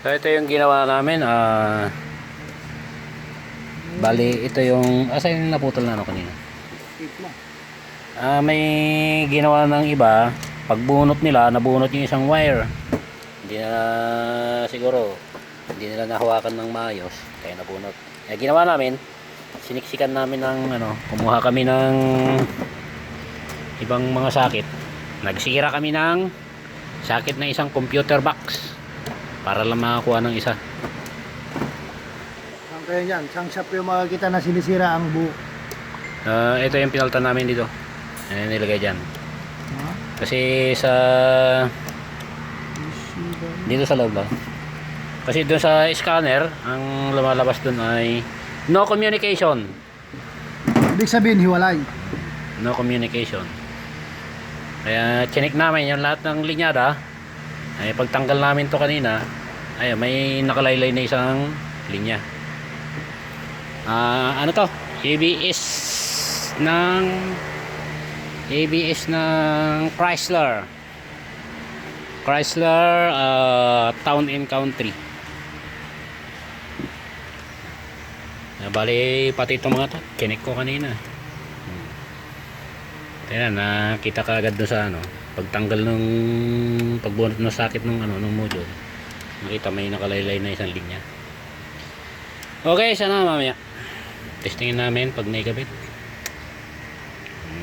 So ito yung ginawa namin. Bali ito yung asa yung naputol na ano kanina. May ginawa ng iba. Pagbunot nila, nabunot yung isang wire. Hindi na siguro hindi nila nahawakan ng maayos kaya nabunot. Ginawa namin, siniksikan namin ng ano, kumuha kami ng ibang mga sakit. Nagsira kami ng sakit na isang computer box para lang makakuha ng isa. Saan kaya yan? Saan shop yung makikita na sinisira ang buo? Ito yung pinaltan namin dito. Ayan, nilagay dyan. Kasi sa dito sa loob lang. Kasi doon sa scanner, ang lumalabas doon ay no communication. Ibig sabihin hiwalay. No communication. Kaya chinik namin yung lahat ng linyada. Ay pagtanggal namin to kanina, ay may nakalaylay na isang linya. Ano to? ABS ng Chrysler Town and Country. Bali pati itong mga to chinik ko kanina. Ayan, nakita ka agad doon sa ano, pagtanggal ng pagbunot ng sakit ng ano, ng module. Nakita may nakalaylay na isang linya. Okay, sana mamaya testingin namin pag naikabit.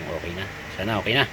Okay na. Sana okay na.